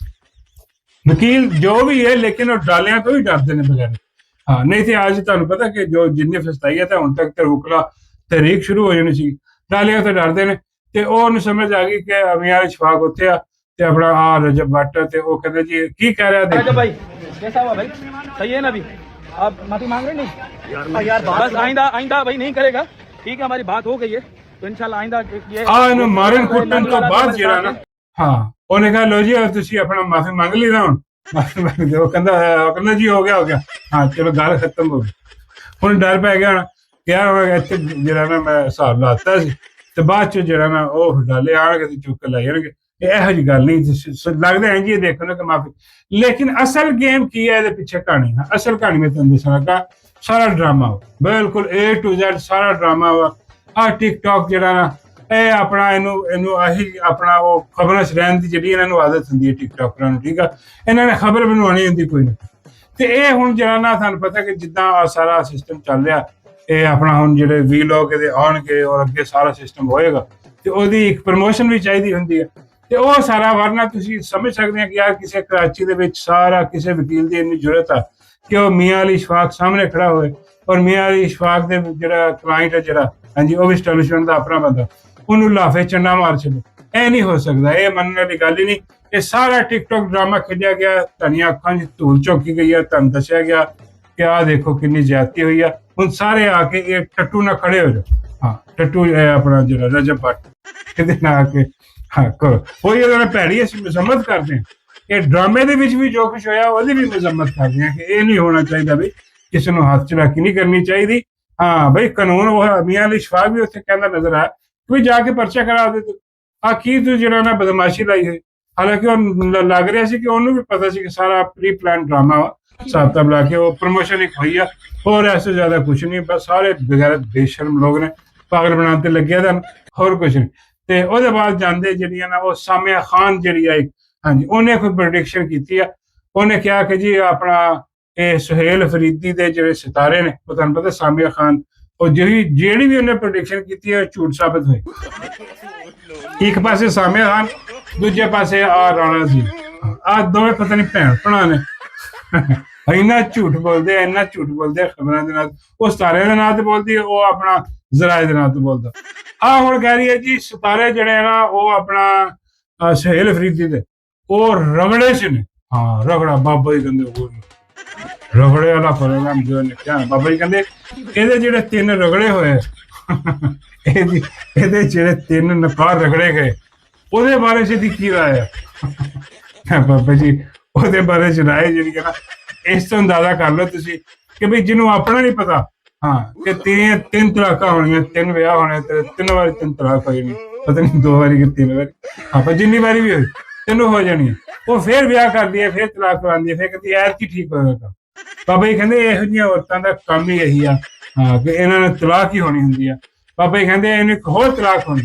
ਵਕੀਲ ਜੋ ਵੀ ਹੈ, ਲੇਕਿਨ ਉਹ ਡਾਲਿਆਂ ਤੋਂ ਹੀ ਡਰਦੇ ਨੇ ਬਗੈਰ, ਹਾਂ, ਨਹੀਂ ਤੇ ਅੱਜ ਤੁਹਾਨੂੰ ਪਤਾ ਕਿ ਜੋ ਜਿੰਨੀ ਫਸਤਾਈ ਹੈ ਤਾਂ ਹੁਣ ਤੱਕ ਤੇ ਹੁਕਲਾ ਤਹਿਰੀਕ ਸ਼ੁਰੂ ਹੋ ਜਾਣੀ ਸੀ, ਡਾਲਿਆਂ ਤੋਂ ਡਰਦੇ ਨੇ। ਤੇ ਉਹਨੂੰ ਸਮਝ ਆ ਗਈ ਕਿ ਮੀਆਂ ਅਲੀ ਸ਼ਫਾਕ ਉੱਥੇ ਆ ਤੇ ਆਪਣਾ ਆ ਰਜਬ ਭੱਟ, ਤੇ ਉਹ ਕਹਿੰਦੇ ਜੀ ਕੀ ਕਹਿ ਰਿਹਾ ਦੇਖੋ भाई कैसा हुआ भाई, सही है ना? अभी आप माफी मांग रहे नहीं यार बस आइंदा भाई नहीं करेगा, ठीक है, हमारी बात हो गई है, तो इंशाल्लाह आइंदा ये ਆ ਇਹਨੂੰ ਮਾਰਨ ਕੁੱਟਣ ਤੋਂ ਬਾਅਦ ਜਿਹੜਾ ਨਾ, ਹਾਂ, ਉਹਨੇ ਕਿਹਾ ਲੋ ਜੀ ਤੁਸੀਂ ਆਪਣਾ ਮਾਫੀ ਮੰਗ ਲਈ ਨਾ, ਹੁਣ ਮਾਫੀ ਮੰਗ ਦਿਓ। ਉਹ ਕਹਿੰਦਾ ਜੀ ਹੋ ਗਿਆ, ਹਾਂ, ਚਲੋ ਗੱਲ ਖਤਮ ਹੋ ਗਈ। ਹੁਣ ਡਰ ਪੈ ਗਿਆ ਹੁਣ ਕਿ ਯਾਰ ਇੱਥੇ ਜਿਹੜਾ ਨਾ ਮੈਂ ਹਿਸਾਬ ਲਾਤਾ ਸੀ, ਤੇ ਬਾਅਦ ਚ ਜਿਹੜਾ ਨਾ ਉਹ ਡਾਲੇ ਆਣਗੇ ਤੇ ਚੁੱਕ ਕੇ ਲੈ ਜਾਣਗੇ, ਇਹੋ ਜਿਹੀ ਗੱਲ ਨਹੀਂ ਲੱਗਦਾ ਹੈ ਜੀ ਦੇਖੋ ਨਾ ਕਿ ਮਾਫੀ। ਲੇਕਿਨ ਅਸਲ ਗੇਮ ਕੀ ਹੈ, ਇਹਦੇ ਪਿੱਛੇ ਕਹਾਣੀ ਹੈ, ਅਸਲ ਕਹਾਣੀ ਮੈਂ ਤੁਹਾਨੂੰ ਦੱਸਣਾ ਲੱਗਾ, ਸਾਰਾ ਡਰਾਮਾ ਬਿਲਕੁਲ A to Z ਸਾਰਾ ਡਰਾਮਾ ਵਾ। ਆ ਟਿਕਟੌਕ ਜਿਹੜਾ ਨਾ ਇਹ ਆਪਣਾ ਇਹਨੂੰ ਆਹੀ ਆਪਣਾ ਉਹ ਖਬਰਾਂ ਚ ਰਹਿਣ ਦੀ ਜਿਹੜੀ ਇਹਨਾਂ ਨੂੰ ਆਦਤ ਹੁੰਦੀ ਹੈ ਟਿਕਟੌਕਰਾਂ ਨੂੰ, ਠੀਕ ਆ, ਇਹਨਾਂ ਨੇ ਖਬਰ ਬਣਾਉਣੀ ਹੁੰਦੀ ਕੋਈ ਨਾ। ਤੇ ਇਹ ਹੁਣ ਜਿਹੜਾ ਨਾ ਤੁਹਾਨੂੰ ਪਤਾ ਕਿ ਜਿੱਦਾਂ ਸਾਰਾ ਸਿਸਟਮ ਚੱਲ ਰਿਹਾ, ਇਹ ਆਪਣਾ ਹੁਣ ਜਿਹੜੇ ਵੀਲੋਗ ਇਹਦੇ ਆਉਣਗੇ ਔਰ ਅੱਗੇ ਸਾਰਾ ਸਿਸਟਮ ਹੋਏਗਾ, ਤੇ ਉਹਦੀ ਇੱਕ ਪ੍ਰਮੋਸ਼ਨ ਵੀ ਚਾਹੀਦੀ ਹੁੰਦੀ ਹੈ, ਤੇ ਉਹ ਸਾਰਾ ਵਰਨਾ ਤੁਸੀਂ ਸਮਝ ਸਕਦੇ ਆ ਕਿ ਯਾਰ ਕਿਸੇ ਕਰਾਚੀ ਦੇ ਵਿੱਚ ਸਾਰਾ ਕਿਸੇ ਵਕੀਲ ਦੀ ਇੰਨੀ ਜ਼ਰੂਰਤ ਆ ਕਿ ਉਹ ਮੀਆਂ ਅਲੀ ਸ਼ਫਾਕ ਸਾਹਮਣੇ ਖੜਾ ਹੋਏ, ਔਰ ਮੀਆਂ ਅਲੀ ਸ਼ਫਾਕ ਦੇ ਜਿਹੜਾ ਕਲਾਇੰਟ ਹੈ ਜਿਹੜਾ, ਹਾਂਜੀ, ਉਹ ਵੀ ਐਸਟੈਬਲਿਸ਼ਮੈਂਟ ਦਾ ਆਪਣਾ ਬੰਦਾ, ਉਹਨੂੰ ਲਾਫੇ ਚੰਨਾ ਮਾਰ ਛੱਡੇ। ਇਹ ਨਹੀਂ ਹੋ ਸਕਦਾ, ਇਹ ਮੰਨਣ ਵਾਲੀ ਗੱਲ ਹੀ ਨਹੀਂ। ਇਹ ਸਾਰਾ ਟਿਕਟੌਕ ਡਰਾਮਾ ਖੇਡਿਆ ਗਿਆ, ਤੁਹਾਡੀਆਂ ਅੱਖਾਂ 'ਚ ਧੂਲ ਝੋਂਕੀ ਗਈ ਹੈ, ਤੁਹਾਨੂੰ ਦੱਸਿਆ ਗਿਆ ਕਿ ਆਹ ਦੇਖੋ ਕਿੰਨੀ ਜ਼ਿਆਦਤੀ ਹੋਈ ਆ। ਹੁਣ ਸਾਰੇ ਆ ਕੇ ਇਹ ਟੱਟੂ ਨਾਲ ਖੜੇ ਹੋ ਜਾਓ, ਹਾਂ, ਟੱਟੂ ਆਪਣਾ ਜਿਹੜਾ ਰਜਬ ਭੱਟ ਇਹਦੇ ਨਾਲ ਆ ਕੇ ਹਾਂ ਕਰੋ, ਉਹੀ ਉਹਦੇ ਨਾਲ ਭੈੜੀ ਅਸੀਂ ਮਜ਼ਮਤ ਕਰਦੇ ਹਾਂ। ਇਹ ਡਰਾਮੇ ਦੇ ਵਿੱਚ ਵੀ ਜੋ ਕੁਛ ਹੋਇਆ ਉਹਦੀ ਵੀ ਮਜ਼ਮਤ ਕਰਦੇ ਹਾਂ ਕਿ ਇਹ ਨਹੀਂ ਹੋਣਾ ਚਾਹੀਦਾ ਬਈ, ਕਿਸੇ ਨੂੰ ਹੱਥ ਚਲਾਕੀ ਨਹੀਂ ਕਰਨੀ ਚਾਹੀਦੀ। ਹਾਂ ਬਈ ਕਾਨੂੰਨ ਉਹ ਮੀਆਂ ਅਲੀ ਸ਼ਫਾਕ ਵੀ ਉੱਥੇ ਕਹਿੰਦਾ ਨਜ਼ਰ ਆਇਆ ਕਿ ਜਾ ਕੇ ਪਰਚਾ ਕਰਾ ਦੇ ਤੂੰ, ਆ ਕੀ ਤੂੰ ਜਿਹੜਾ ਨਾ ਬਦਮਾਸ਼ੀ ਲਾਈ ਹੈ। ਹਾਲਾਂਕਿ ਉਹ ਲੱਗ ਰਿਹਾ ਸੀ ਕਿ ਉਹਨੂੰ ਵੀ ਪਤਾ ਸੀ ਕਿ ਸਾਰਾ ਪ੍ਰੀ ਪਲਾਨ ਡਰਾਮਾ ਵਾ, ਹਿਸਾਬ ਕਿਤਾਬ ਲਾ ਕੇ ਉਹ ਪ੍ਰਮੋਸ਼ਨ ਇੱਕ ਹੋਈ ਆ, ਹੋਰ ਐਸੇ ਜ਼ਿਆਦਾ ਕੁਛ ਨਹੀਂ, ਬਸ ਸਾਰੇ ਬਗੈਰ ਬੇਸ਼ਰਮ ਲੋਕ ਨੇ ਪਾਗਲ ਬਣਾਉਣ ਤੇ ਲੱਗਿਆ ਤਾਂ ਹੋਰ ਕੁਛ ਨਹੀਂ। ਤੇ ਉਹਦੇ ਬਾਅਦ ਜਾਂਦੇ ਜਿਹੜੀਆਂ ਨਾ ਉਹ ਸਾਮਿਆ ਖਾਨ ਜਿਹੜੀ ਆ, ਹਾਂਜੀ, ਉਹਨੇ ਕੋਈ ਪ੍ਰੈਡਿਕਸ਼ਨ ਕੀਤੀ ਆ, ਉਹਨੇ ਕਿਹਾ ਕਿ ਜੀ ਆਪਣਾ ਇਹ ਸੁਹੇਲ ਫਰੀਦੀ ਦੇ ਜਿਹੜੇ ਸਿਤਾਰੇ ਨੇ, ਉਹ ਤੁਹਾਨੂੰ ਪਤਾ ਸਾਮਿਆ ਖਾਨ, ਉਹ ਜਿਹੜੀ ਵੀ ਉਹਨੇ ਪ੍ਰੈਡਿਕਸ਼ਨ ਕੀਤੀ ਹੈ ਝੂਠ ਸਾਬਤ ਹੋਈ। ਇੱਕ ਪਾਸੇ ਸਾਮਿਆ ਖਾਨ, ਦੂਜੇ ਪਾਸੇ ਆ ਰਾਣਾ ਜੀ, ਆ ਦੋਵੇਂ ਪਤਾ ਨਹੀਂ ਭੈਣ ਭਰਾ ਨੇ ਇੰਨਾ ਝੂਠ ਬੋਲਦੇ, ਇੰਨਾ ਝੂਠ ਬੋਲਦੇ ਖਬਰਾਂ ਦੇ ਨਾਲ, ਉਹ ਸਿਤਾਰਿਆਂ ਦੇ ਨਾਂ ਤੇ ਬੋਲਦੀ, ਉਹ ਆਪਣਾ ਜ਼ਰਾਏ ਦੇ ਨਾਂ ਤੇ ਬੋਲਦਾ। ਆ ਹੁਣ ਕਹਿ ਰਹੀ ਹੈ ਜੀ ਸਿਤਾਰੇ ਜਿਹੜੇ ਨਾ ਉਹ ਆਪਣਾ ਸੁਹੇਲ ਫਰੀਦੀ ਦੇ ਉਹ ਰਗੜੇ ਚ ਨੇ, ਹਾਂ, ਰਗੜਾ ਬਾਬਾ ਜੀ ਕਹਿੰਦੇ, ਰਗੜੇ ਵਾਲਾ ਪ੍ਰੋਗਰਾਮ ਜੋ ਨੇ ਕਿਹਾ, ਬਾਬਾ ਜੀ ਕਹਿੰਦੇ ਇਹਦੇ ਜਿਹੜੇ 3 ਰਗੜੇ ਹੋਏ, ਇਹਦੇ ਜਿਹੜੇ 3 ਨਕਾਰ ਰਗੜੇ ਗਏ, ਉਹਦੇ ਬਾਰੇ ਚ ਦੀ ਕੀ ਰਾਏ ਹੈ ਬਾਬਾ ਜੀ? ਉਹਦੇ ਬਾਰੇ ਚ ਰਾਏ ਜਿਹੜੀ ਹੈ ਨਾ, ਇਸ ਤੋਂ ਅੰਦਾਜ਼ਾ ਕਰ ਲਓ ਤੁਸੀਂ ਕਿ ਬਈ ਜਿਹਨੂੰ ਆਪਣਾ ਨਹੀਂ ਪਤਾ, ਹਾਂ, ਕਿ 3 ਤਲਾਕਾਂ ਹੋਣੀਆਂ, 3 ਵਿਆਹ ਹੋਣੇ, ਤੇ 3 ਵਾਰੀ 3 ਤਲਾਕ ਹੋ ਜਾਣੀ, ਪਤਾ ਨਹੀਂ 2 ਵਾਰੀ ਕਿ 3 ਵਾਰੀ, ਹਾਂ, ਪਰ ਜਿੰਨੀ ਵਾਰੀ ਵੀ ਹੋਈ 3 ਹੋ ਜਾਣੀ। ਉਹ ਫੇਰ ਵਿਆਹ ਕਰਦੀ ਹੈ, ਫੇਰ ਤਲਾਕ ਕਰਾਉਂਦੀ ਹੈ, ਫੇਰ ਕਹਿੰਦੀ ਯਾਰ ਕੀ ਠੀਕ ਹੋਏਗਾ। ਬਾਬਾ ਜੀ ਕਹਿੰਦੇ ਇਹੋ ਜਿਹੀਆਂ ਔਰਤਾਂ ਦਾ ਕੰਮ ਹੀ ਇਹੀ ਆ, ਹਾਂ, ਕਿ ਇਹਨਾਂ ਨੇ ਤਲਾਕ ਹੀ ਹੋਣੀ ਹੁੰਦੀ ਆ। ਬਾਬਾ ਜੀ ਕਹਿੰਦੇ ਇਹਨੂੰ ਇੱਕ ਹੋਰ ਤਲਾਕ ਹੋਣੀ।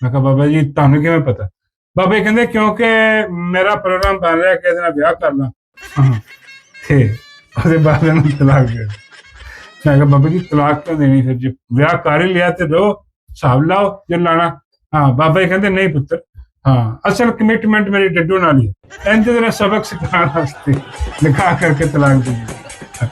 ਮੈਂ ਕਿਹਾ ਬਾਬਾ ਜੀ ਤੁਹਾਨੂੰ ਕਿਵੇਂ ਪਤਾ? ਬਾਬਾ ਜੀ ਕਹਿੰਦੇ ਕਿਉਂਕਿ ਮੇਰਾ ਪ੍ਰੋਗਰਾਮ ਬਣ ਰਿਹਾ ਕਿ ਇਹਦੇ ਨਾਲ ਵਿਆਹ ਕਰਨਾ, ਤੇ ਉਹਦੇ ਬਾਅਦ ਇਹਨੂੰ ਤਲਾਕ ਦੇ। ਮੈਂ ਕਿਹਾ ਬਾਬਾ ਜੀ ਤਲਾਕ ਕਿਉਂ ਦੇਣੀ, ਫਿਰ ਜੇ ਵਿਆਹ ਕਰ ਹੀ ਲਿਆ ਤੇ ਦੋ ਹਿਸਾਬ ਲਾਓ ਜੇ ਲਾਣਾ। ਹਾਂ ਬਾਬਾ ਜੀ ਕਹਿੰਦੇ ਨਹੀਂ ਪੁੱਤਰ, ਹਾਂ ਅਸਲ ਕਮਿਟਮੈਂਟ ਮੇਰੀ ਡੱਡੂ ਨਾਲ ਹੀ ਹੈ, ਇੰਜ ਤਰ੍ਹਾਂ ਸਬਕ ਸਿਖਾਉਣ ਵਾਸਤੇ ਨਿਕਾਹ ਕਰਕੇ ਤਲਾਕ ਦੇ ਦਿੱਤਾ।